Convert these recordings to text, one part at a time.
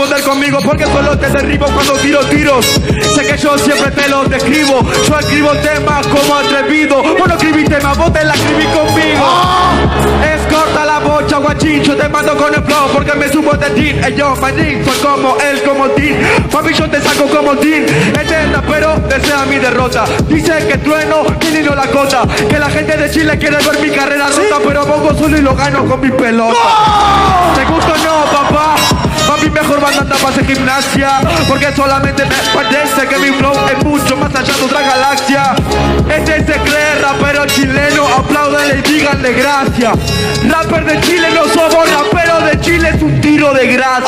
poder conmigo porque solo te derribo cuando tiro tiros. Sé que yo siempre te lo describo. Yo escribo temas como atrevido. Vos no escribís temas, vos te la escribís conmigo. Es corta la bocha, guachín. Yo te mando con el flow porque me subo de tin. Yo, manín, soy como él, como Tin. Papi, yo te saco como Tin. Este rapero desea mi derrota. Dice que trueno, ni no la cota. Que la gente de Chile quiere ver mi carrera rota. Pero pongo solo y lo gano con mi pelota. ¿Te gusta o no, papá? Papi, mejor banda para hacer gimnasia. Porque solamente me parece que mi flow es mucho más allá de otra galaxia. Este se cree rapero chileno. Apláudenle y díganle gracias. Rapper de Chile no somos raperos de Chile. Es un tiro de gracia.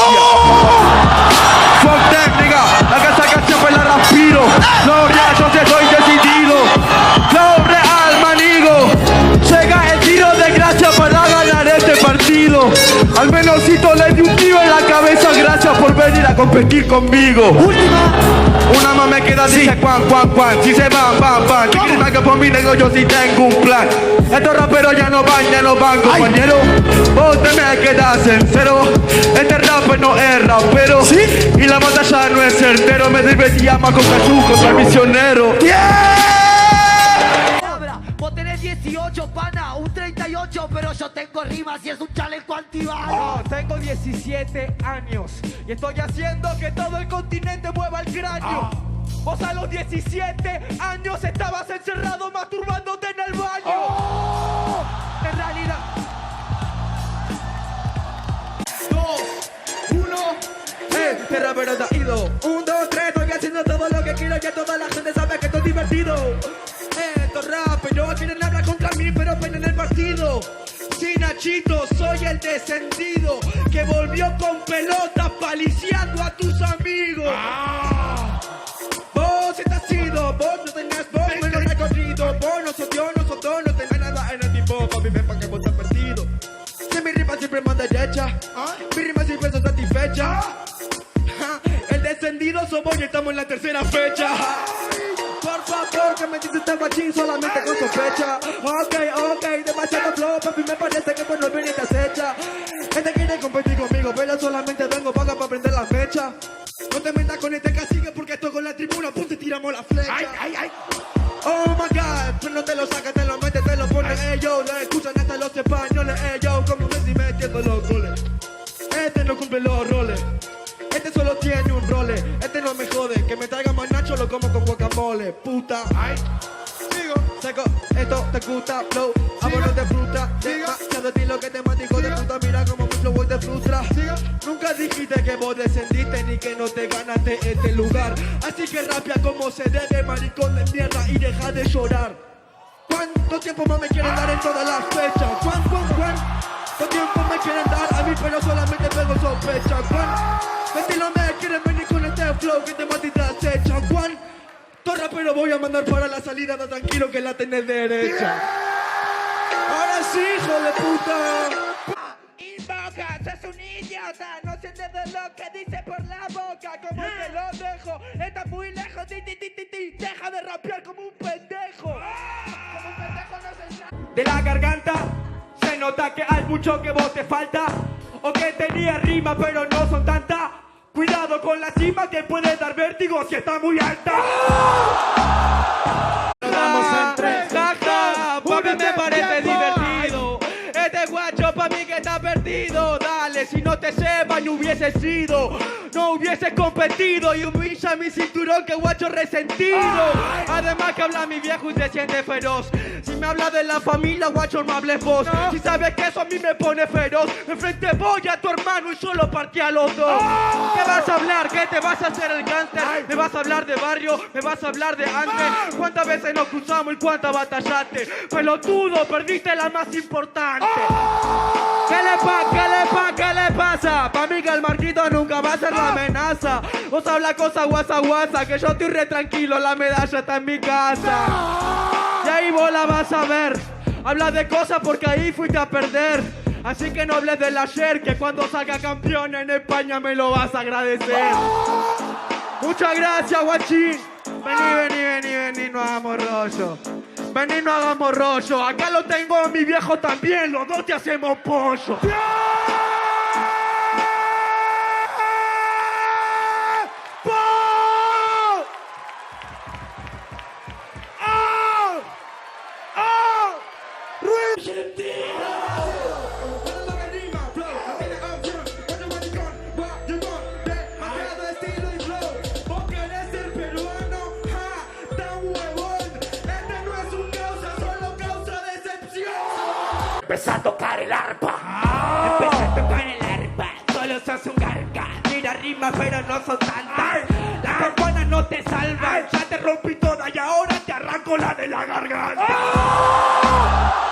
Fuck that, nigga. La que saca siempre la respiro. No, ya yo te estoy decidido. No, real, manigo. Llega el tiro de gracia para ganar este partido. Al menosito le di un tiro en la cabeza. Gracias por venir a competir conmigo. Última. Una más me queda, dice cuan. Si se van. Chiquita que por mí negro yo sí tengo un plan. Estos raperos ya no van, compañero. Vos te me quedas en cero. Este rapper no es rapero. ¿Sí? Y la batalla no es certero. Me divertía más con Cachú contra el misionero. Vos tenés 18, pana, un 38, pero yo tengo rimas y es un chaleco antibalas. No, tengo 17 años y estoy haciendo que todo el continente mueva el cráneo. Vos a los 17 años estabas encerrado masturbándote en el baño. En realidad. 2, 1, este rapero está ido. 1, 2, 3, estoy haciendo todo lo que quiero. Ya toda la gente sabe que estoy divertido. Estos raperos quieren hablar contra mí, pero ven en el partido. Sí, Nachito, soy el descendido que volvió con pelota paliciando a tus amigos. Vos estás ido, vos no tenés vos menos recorrido. Vos no sos yo, no sos todo, no tenés nada en el tipo. Papi, ven pa' que vos estás perdido. Si mi rima siempre más derecha, mi rima siempre son satisfecha. El descendido somos y estamos en la tercera fecha. Por favor, que me dices este guachín solamente con sospecha. Ok, demasiado flow, papi, me parece que por no venir te acecha. Este quiere competir conmigo, pero solamente vengo paga para prender la fecha. No te metas con este cacique porque esto con la tribuna, pum, te tiramos la flecha. Ay. Oh my God, pero no te lo sacas, te lo metes, te lo pones, ellos lo escuchan hasta los españoles, ellos como Messi metiendo los goles. Este no cumple los roles. Este solo tiene un role, este no me jode. Que me traiga más nacho, lo como con guacamole. Puta, sigo, seco, esto te gusta, flow, amor de fruta. Demasiado estilo que temático de puta, mira como mi flow hoy te frustra. Nunca dijiste que vos descendiste ni que no te ganaste este lugar. Así que rapia como se debe, maricón de mierda, y deja de llorar. ¿Cuánto tiempo más me quieren dar en todas las fechas? ¿Cuánto tiempo me quieren dar a mí, pero solamente pego sospecha? ¿Qué estilo me quieren venir con este flow que te mata y te acecha? ¿Cuánto rapero voy a mandar para la salida? Da tranquilo que la tenés derecha. Ahora sí, hijo de puta. Invoca, sos un idiota. No se entiende lo que dice por la boca. Como te lo dejo, está muy lejos. Deja de rapear como un pendejo. Como un pendejo no se sabe. De la garganta se nota que hay mucho que vos te falta. O que tenía rima pero no son tantas. Cuidado con la cima que puede dar vértigo si está muy alta. Vamos en 3, porque me parece divertido. Este guacho pa' mí que está perdido. Dale, si no te sepa y hubiese sido, no hubiese competido. Y humilla mi cinturón, que guacho resentido. Además que habla mi viejo y se siente feroz. Si me habla de la familia, guacho, no hables vos. Si sabes que eso a mí me pone feroz. Enfrente voy a tu hermano y yo lo partí a los dos. ¿Qué vas a hablar? ¿Qué te vas a hacer el gánster? ¿Me vas a hablar de barrio? ¿Me vas a hablar de antes? ¿Cuántas veces nos cruzamos y cuántas batallaste? Pelotudo, perdiste la más importante. ¿Qué le pasa? Pa' mí que el Marquito nunca va a ser la amenaza. Vos habla cosas guasa, que yo estoy re tranquilo, la medalla está en mi casa. Y ahí vos la vas a ver. Habla de cosas porque ahí fuiste a perder. Así que no hables del ayer, que cuando salga campeón en España me lo vas a agradecer. Muchas gracias, guachín. Vení, no hagamos rollo. Vení, no hagamos rollo. Acá lo tengo a mi viejo también, los dos te hacemos pollo. Argentina. Cuando toca rima, flow, no tiene opción. Cuando maricón, guayabón, demasiado estilo y flow. Vos querés ser peruano, ja, tan huevón. Este no es un causa, solo causa decepción. Empecé a tocar el arpa. Empecé a tocar el arpa, solo sos un garga. Mira rimas pero no son tantas. Las campanas no te salvan. Ya te rompí toda y ahora te arranco la de la garganta.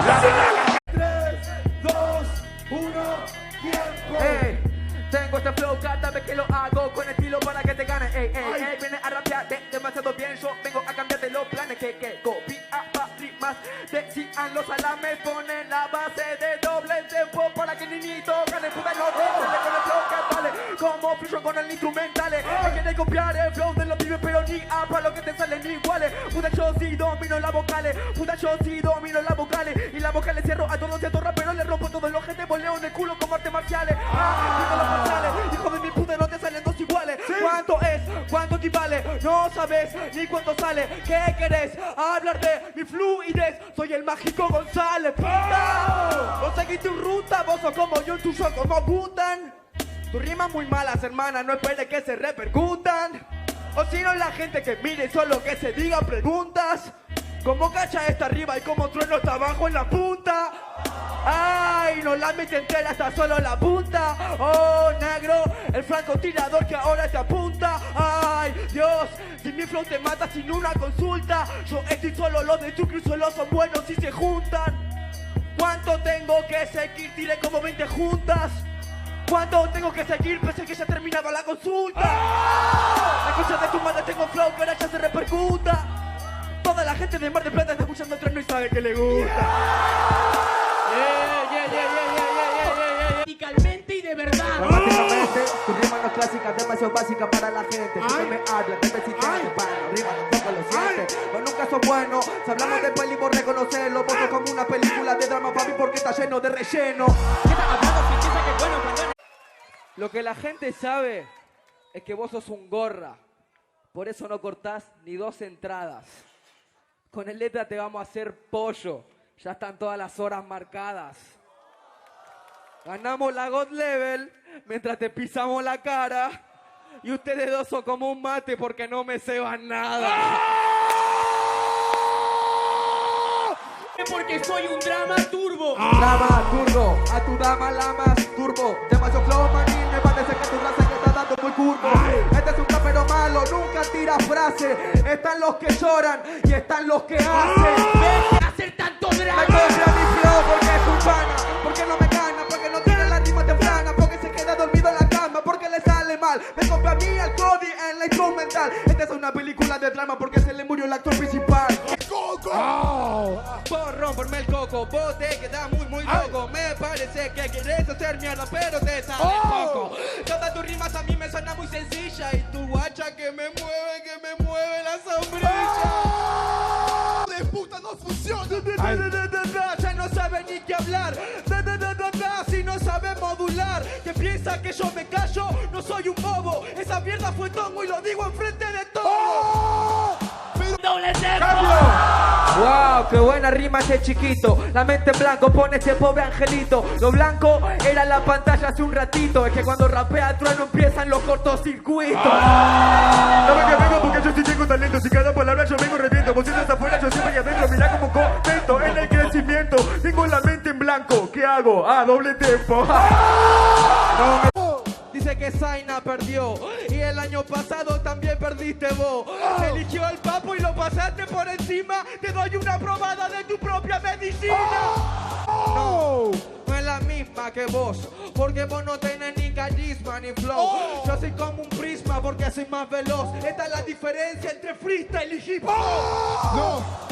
La de la 3, 2, 1, tiempo. Ey, tengo este flow cada vez que lo hago con estilo para que te gane. Ey, ey, ey, viene a rapear demasiado bien. Yo vengo a cambiarte los planes que copiaba rimas. Decían los alames, ponen la base de doble tempo para que el niñito gane. Puta no te sale con el flow que vale. Como fluyo con el instrumental. Hay que copiar el flow de los pibes, pero ni a para lo que te salen iguales. Puta yo sí domino las vocales. Puta yo sí domino las vocales. Y las vocales cierro a todos estos raperos. Le rompo todos los gente, voleo en el culo como artes marciales. Digo los marciales. Hijo de mi puta, no te salen dos iguales. ¿Cuánto es? ¿Cuánto equivale? No sabes ni cuánto sale. ¿Qué querés? Hablar de mi fluidez. Soy el mágico González. ¡Puta! Vos seguís tu ruta, vos sos como yo, tú sos como Butan. Tus rimas muy malas, hermana, no esperes que se repercutan. O si no, la gente que mire solo que se diga preguntas. ¿Cómo cacha está arriba y cómo trueno está abajo en la punta? Ay, no la mete entera, está solo la punta. Oh, negro, el francotirador que ahora te apunta. Ay, Dios, si mi flow te mata sin una consulta. Yo estoy solo, los de tu cruz solo son buenos si se juntan. ¿Cuánto tengo que seguir? Tiré como 20 juntas. ¿Cuánto tengo que seguir? Pensé que ya terminaba la consulta. La cosa de tu madre tengo flow que ahora ya se repercuta. Toda la gente de Mar del Plata está escuchando el tren y sabe que le gusta. Musicalmente y de verdad. Dramáticamente, tu rima no es clásica, demasiado básica para la gente. Si no me hablas, te persistente, para rima tampoco lo sientes. Pero nunca sos bueno, si hablamos de peli por reconocerlo. Vos sos como una película de drama para mí porque está lleno de relleno. Lo que la gente sabe es que vos sos un gorra. Por eso no cortás ni 2 entradas. Con el letra te vamos a hacer pollo. Ya están todas las horas marcadas. Ganamos la God Level mientras te pisamos la cara. Y ustedes dos son como un mate porque no me ceban nada. Porque soy un drama turbo. Drama turbo, a tu dama la más turbo. Demasiado flow manín, me parece que tu raza que está dando muy curvo. Este es un rapero malo, nunca tira frase. Están los que lloran y están los que hacen. Deja de hacer tanto Me drama. copia mi flow porque es urbana. Porque no me gana, porque no tiene la rima temprana. Porque se queda dormido en la cama, porque le sale mal. Me copia a mí al Cody en la instrumental. Esta es una película de drama porque se le murió el actor principal. Por romperme el coco, vos te quedas muy loco. Me parece que quieres hacer mierda, pero te sale poco. Todas tus rimas a mí me suena muy sencilla. Y tu guacha que me mueve la sombrilla. De puta no funciona. Ya no sabe ni qué hablar. Si no sabe modular. Que piensa que yo me callo, no soy un bobo. Esa mierda fue tongo y lo digo enfrente de todos. Doble tempo. Wow, qué buena rima ese chiquito. La mente en blanco pone ese pobre angelito. Lo blanco era la pantalla hace un ratito. Es que cuando rapea Trueno empiezan los cortocircuitos. No me que vengo porque yo sí tengo talento. Si cada palabra yo vengo reviento. Vos estás afuera, yo siempre aquí adentro. Mirá como contento en el crecimiento. Tengo la mente en blanco. ¿Qué hago? Doble tempo. No me... Dice que Zaina perdió y el año pasado también perdiste vos. Se eligió el papo y lo pasaste por encima. Te doy una probada de tu propia medicina. No, no es la misma que vos, porque vos no tenés ni carisma ni flow. Yo soy como un prisma porque soy más veloz. Esta es la diferencia entre freestyle y hip hop. No.